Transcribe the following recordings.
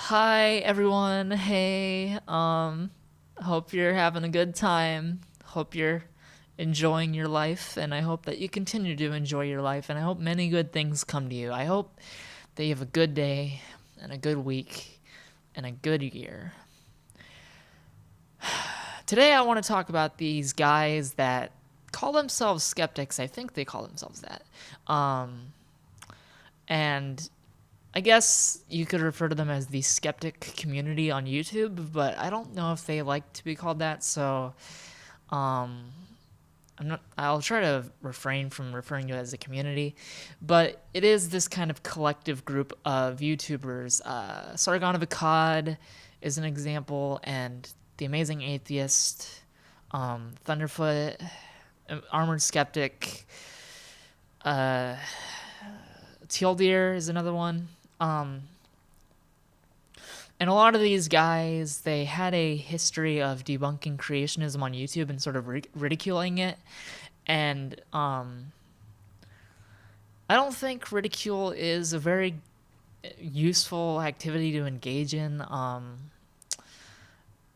Hi everyone. Hey. Hope you're having a good time. Hope you're enjoying your life, and I hope that you continue to enjoy your life, and I hope many good things come to you. I hope that you have a good day and a good week and a good year. Today I want to talk about these guys that call themselves skeptics. I think they call themselves that. And I guess you could refer to them as the skeptic community on YouTube, but I don't know if they like to be called that, so um, I'll try to refrain from referring to it as a community, but it is this kind of collective group of YouTubers. Sargon of Akkad is an example, and The Amazing Atheist, Thunderfoot, Armored Skeptic, uh, Teal Deer is another one. Um, and a lot of these guys, they had a history of debunking creationism on YouTube and sort of ridiculing it. And I don't think ridicule is a very useful activity to engage in. I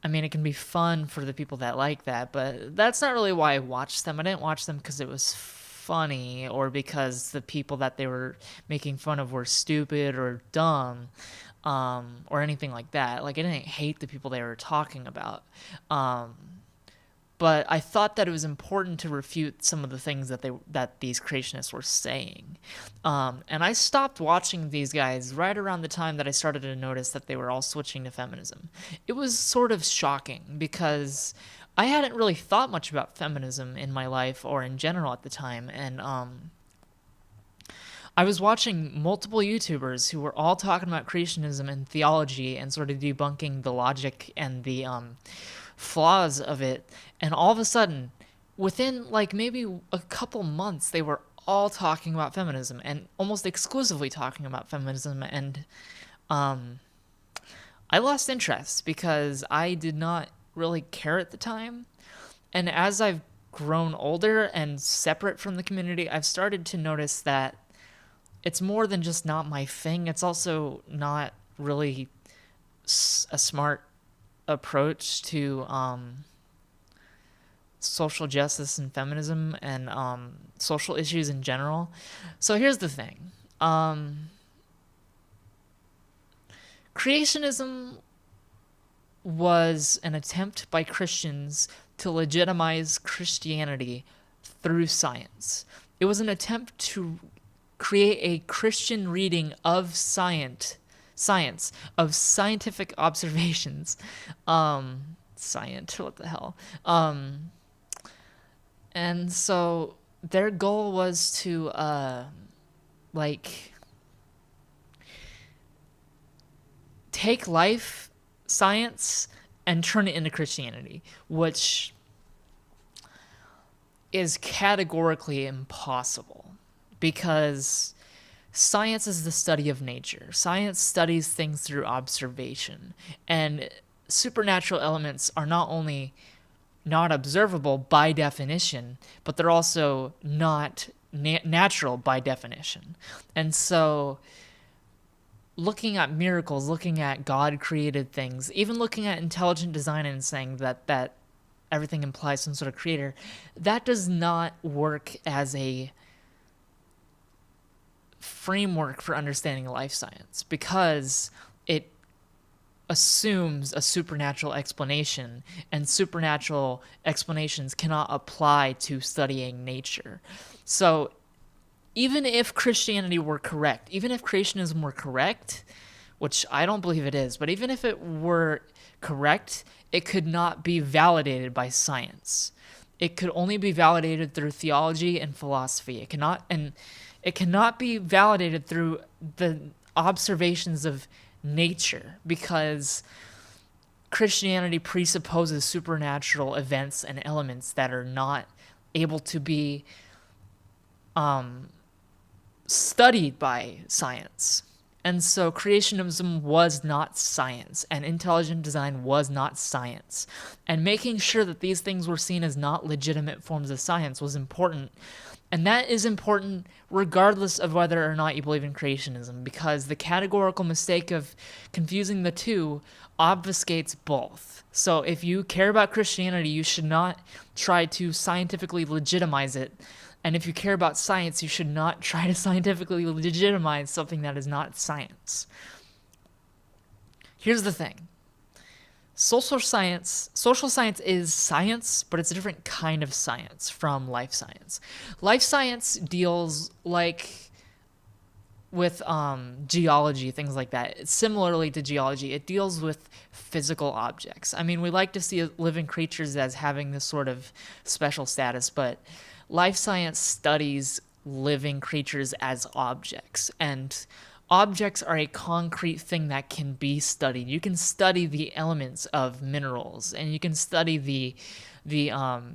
mean, it can be fun for the people that like that, but that's not really why I watched them. I didn't watch them because it was funny or because the people that they were making fun of were stupid or dumb, or anything like that. Like, I didn't hate the people they were talking about. Um, but I thought that it was important to refute some of the things that these creationists were saying. And I stopped watching these guys right around the time that I started to notice that they were all switching to feminism. It was sort of shocking because I hadn't really thought much about feminism in my life or in general at the time, and I was watching multiple YouTubers who were all talking about creationism and theology and sort of debunking the logic and the flaws of it. And all of a sudden, within like maybe a couple months, they were all talking about feminism and almost exclusively talking about feminism. And um, I lost interest because I did not really care at the time. And as I've grown older and separate from the community, I've started to notice that it's more than just not my thing. It's also not really a smart approach to social justice and feminism and social issues in general. So here's the thing. Creationism was an attempt by Christians to legitimize Christianity through science. It was an attempt to create a Christian reading of science of scientific observations. What the hell? And so their goal was to like take life science and turn it into Christianity, which is categorically impossible because science is the study of nature. Science studies things through observation, and supernatural elements are not only not observable by definition, but they're also not natural by definition. And so looking at miracles, looking at God created things, even looking at intelligent design and saying that everything implies some sort of creator, that does not work as a framework for understanding life science because it assumes a supernatural explanation, and supernatural explanations cannot apply to studying nature. So even if Christianity were correct, even if creationism were correct, which I don't believe it is, but even if it were correct, it could not be validated by science. It could only be validated through theology and philosophy. It cannot be validated through the observations of nature because Christianity presupposes supernatural events and elements that are not able to be studied by science. And so creationism was not science, and intelligent design was not science. And making sure that these things were seen as not legitimate forms of science was important And that is important regardless of whether or not you believe in creationism, because the categorical mistake of confusing the two obfuscates both. So if you care about Christianity, you should not try to scientifically legitimize it. And if you care about science, you should not try to scientifically legitimize something that is not science. Here's the thing. Social science is science, but it's a different kind of science from life science. Life science deals with geology, things like that. Similarly to geology, it deals with physical objects. I mean, we like to see living creatures as having this sort of special status, but life science studies living creatures as objects, and objects are a concrete thing that can be studied. You can study the elements of minerals, and you can study the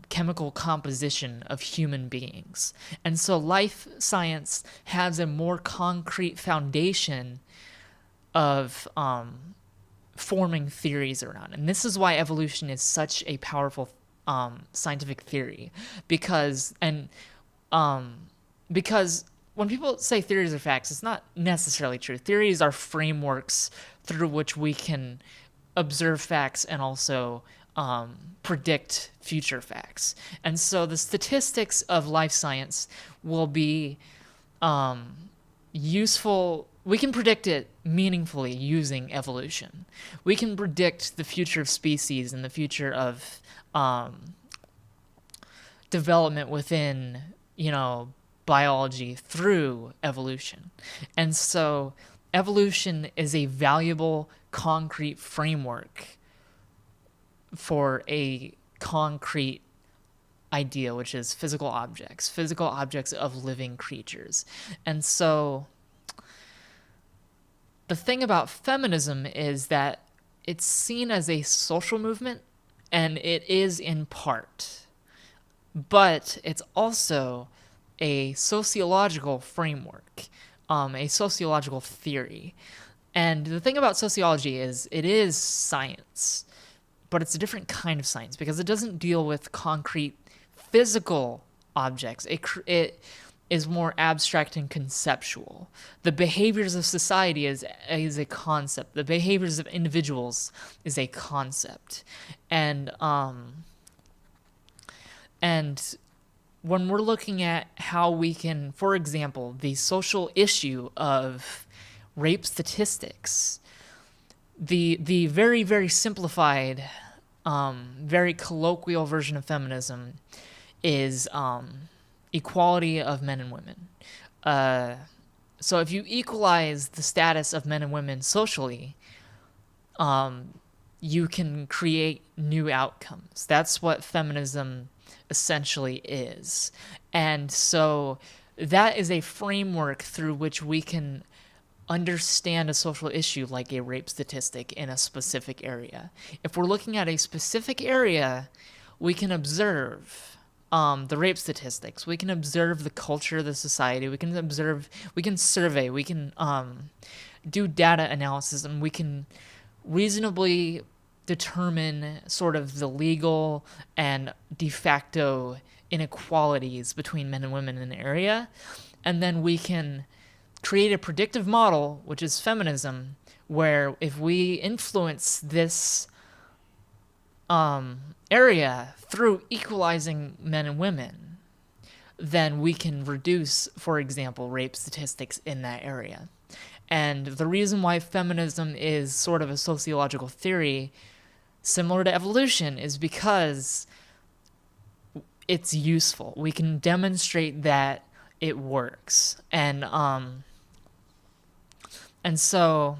chemical composition of human beings. And so life science has a more concrete foundation of forming theories around. And this is why evolution is such a powerful scientific theory, because when people say theories are facts, it's not necessarily true. Theories are frameworks through which we can observe facts and also predict future facts. And so the statistics of life science will be useful. We can predict it meaningfully using evolution. We can predict the future of species and the future of development within, biology through evolution. And so evolution is a valuable concrete framework for a concrete idea, which is physical objects of living creatures. And so the thing about feminism is that it's seen as a social movement, and it is in part, but it's also a sociological framework, a sociological theory. And the thing about sociology is it is science, but it's a different kind of science because it doesn't deal with concrete physical objects. It is more abstract and conceptual. The behaviors of society is a concept. The behaviors of individuals is a concept. And when we're looking at how we can, for example, the social issue of rape statistics, the very, very simplified, very colloquial version of feminism is equality of men and women. So if you equalize the status of men and women socially, you can create new outcomes. That's what feminism essentially is. And so that is a framework through which we can understand a social issue like a rape statistic in a specific area. If we're looking at a specific area, we can observe the rape statistics. We can observe the culture of the society. We can survey. We can do data analysis, and we can reasonably determine sort of the legal and de facto inequalities between men and women in an area. And then we can create a predictive model, which is feminism, where if we influence this area through equalizing men and women, then we can reduce, for example, rape statistics in that area. And the reason why feminism is sort of a sociological theory similar to evolution is because it's useful. We can demonstrate that it works. And so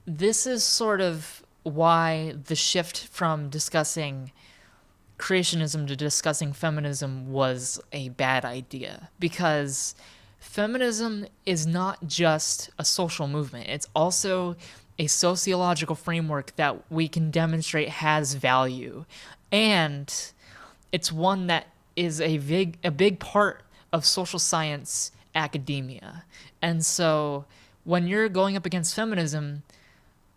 this is sort of why the shift from discussing creationism to discussing feminism was a bad idea, because feminism is not just a social movement. It's also a sociological framework that we can demonstrate has value. And it's one that is a big part of social science academia. And so when you're going up against feminism,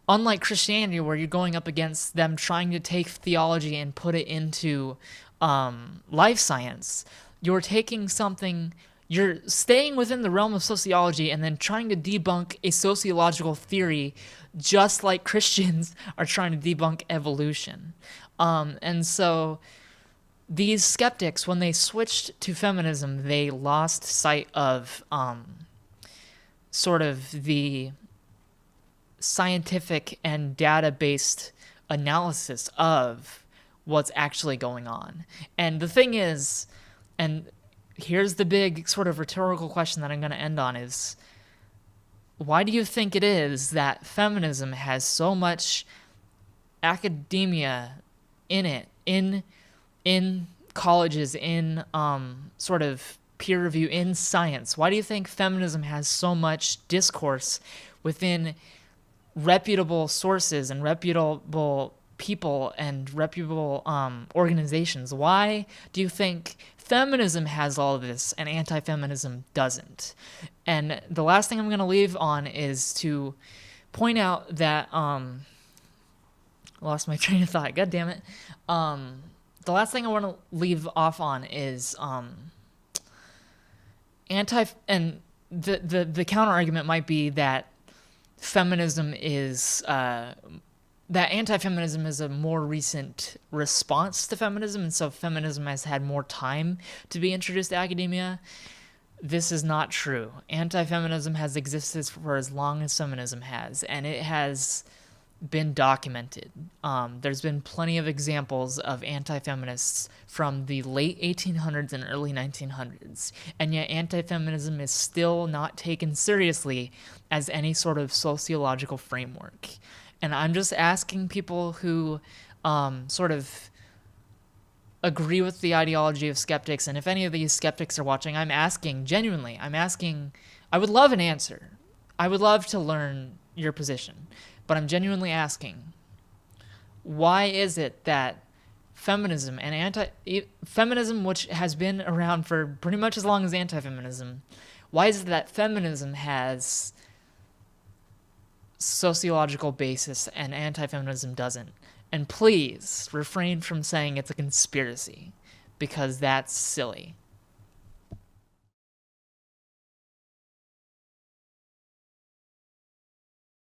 unlike Christianity, where you're going up against them trying to take theology and put it into life science. You're taking something, you're staying within the realm of sociology and then trying to debunk a sociological theory, just like Christians are trying to debunk evolution. And so these skeptics, when they switched to feminism, they lost sight of sort of the scientific and data-based analysis of what's actually going on. And the thing is, and here's the big sort of rhetorical question that I'm going to end on, is why do you think it is that feminism has so much academia in it, in colleges, in sort of peer review, in science? Why do you think feminism has so much discourse within reputable sources and reputable people and reputable organizations? Why do you think feminism has all of this and anti-feminism doesn't? And the last thing I'm going to leave on is to point out that I lost my train of thought. God damn it. The last thing I want to leave off on is the counter argument might be that feminism is that anti-feminism is a more recent response to feminism, and so feminism has had more time to be introduced to academia. This is not true. Anti-feminism has existed for as long as feminism has, and it has been documented. There's been plenty of examples of anti-feminists from the late 1800s and early 1900s, and yet anti-feminism is still not taken seriously as any sort of sociological framework. And I'm just asking people who sort of agree with the ideology of skeptics, and if any of these skeptics are watching, I'm asking, I would love an answer. I would love to learn your position. But I'm genuinely asking, why is it that feminism and anti-feminism, which has been around for pretty much as long as anti-feminism, why is it that feminism has sociological basis and anti-feminism doesn't? And please refrain from saying it's a conspiracy, because that's silly.